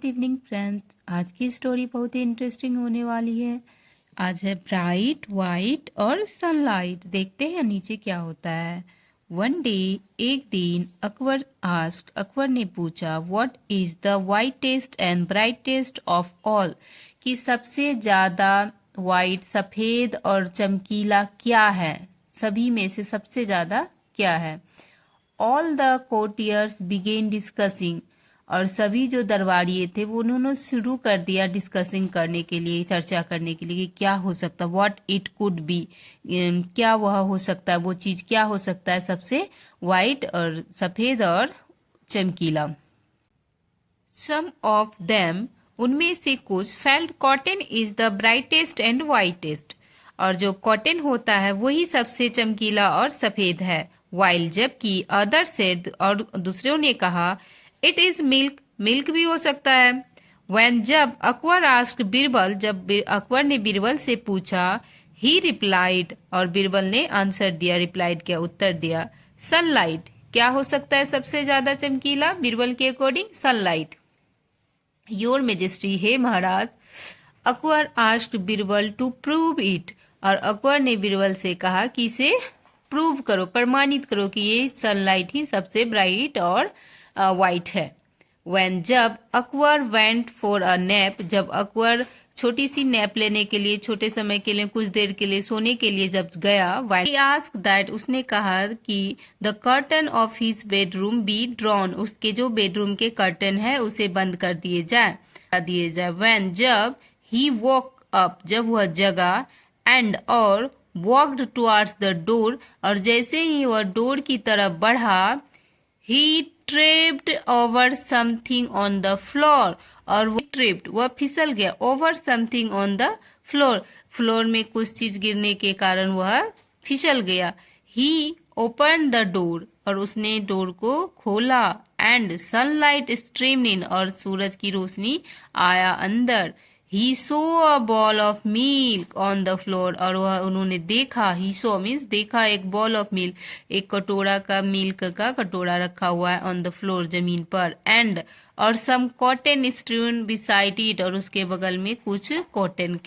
Good evening friends. आज की story बहुत ही इंटरेस्टिंग होने वाली है। आज है ब्राइट वाइट और सनलाइट। देखते हैं नीचे क्या होता है। वन डे, एक दिन, अकबर ने पूछा what is the whitest and brightest of all, कि सबसे ज्यादा वाइट सफेद और चमकीला क्या है, सभी में से सबसे ज्यादा क्या है। All the courtiers began discussing, और सभी जो दरबारिये थे वो उन्होंने शुरू कर दिया डिस्कसिंग करने के लिए, चर्चा करने के लिए कि क्या हो सकता है, व्हाट इट कुड बी, क्या वह हो सकता है, वो चीज क्या हो सकता है सबसे वाइट और सफेद और चमकीला। सम ऑफ देम, उनमें से कुछ, felt cotton is the brightest and whitest, और जो कॉटन होता है वही सबसे चमकीला और सफेद है। वाइल, जबकि अदर सेड, और दूसरों ने कहा इट इज मिल्क, मिल्क भी हो सकता है। व्हेन, जब अकबर आस्क्ड बीरबल, जब अकबर ने बीरबल से पूछा, ही रिप्लाइड, और बीरबल ने आंसर दिया, रिप्लाइड क्या, उत्तर दिया, सनलाइट, क्या हो सकता है सबसे ज्यादा चमकीला बीरबल के अकॉर्डिंग, सनलाइट। योर मेजेस्टी, हे महाराज, Akbar asked Birbal to prove it, और अकबर ने बीरबल से कहा कि इसे प्रूव करो, प्रमाणित करो कि ये सनलाइट ही सबसे ब्राइट और वाइट है। व्हेन, जब Akbar went for a nap, जब अकबर छोटी सी नैप लेने के लिए, छोटे समय के लिए, कुछ देर के लिए सोने के लिए जब गया, ही आस्क्ड दैट, उसने कहा कि the curtain of his bedroom be drawn, उसके जो बेडरूम के कर्टन है उसे बंद कर दिए जाए। व्हेन, जब ही वॉक अप, जब वह जगा, एंड, और वॉक्ड टुवर्ड्स द डोर, और जैसे ही वह डोर की तरफ बढ़ा, he tripped over something on the floor, और वो ट्रिप्ड, वह फिसल गया, over something on the floor, floor में कुछ चीज गिरने के कारण वह फिसल गया। ही ओपन द डोर, और उसने डोर को खोला, एंड सनलाइट स्ट्रीम्ड इन, और सूरज की रोशनी आया अंदर। He saw a bowl of milk on the floor, और वह उन्होंने देखा, ही सो मीन्स देखा, एक बॉल ऑफ मिल्क, एक कटोरा का मिल्क का कटोरा रखा हुआ है ऑन द फ्लोर, जमीन पर, एंड, और सम कॉटन स्ट्रीवन बिसाइड इट, और उसके बगल में कुछ कॉटन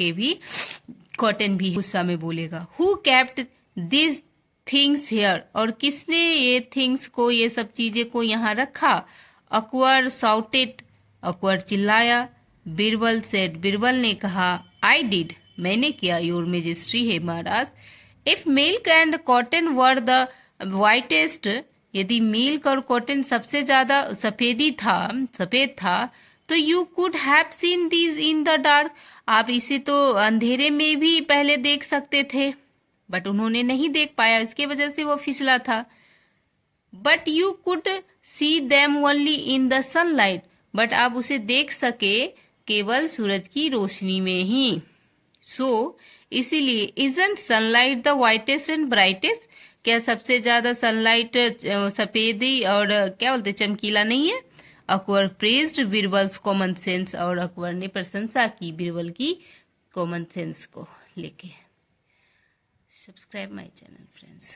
भी गुस्सा में बोलेगा। Who kept this things here, और किसने ये थिंग्स को, ये सब चीजें को यहाँ रखा। अकबर साउटेड, अकबर चिल्लाया। बीरबल सेड, बीरबल ने कहा, आई डिड, मैंने किया, योर मेजेस्टी, है महाराज। If milk and cotton were the whitest, यदि मिल्क और कॉटन सबसे ज्यादा सफेद था, तो you could have seen these in the dark, आप इसे तो अंधेरे में भी पहले देख सकते थे, बट उन्होंने नहीं देख पाया, इसके वजह से वो फिसला था। But you could see them only in the sunlight, but आप उसे देख सके केवल सूरज की रोशनी में ही। सो इसीलिए, isn't sunlight the whitest and brightest, क्या सबसे ज्यादा सनलाइट सफेदी और क्या बोलते चमकीला नहीं है। Akbar praised Birbal's common sense, और अकबर ने प्रशंसा की बीरबल की कॉमन सेंस को लेके। Subscribe my channel friends.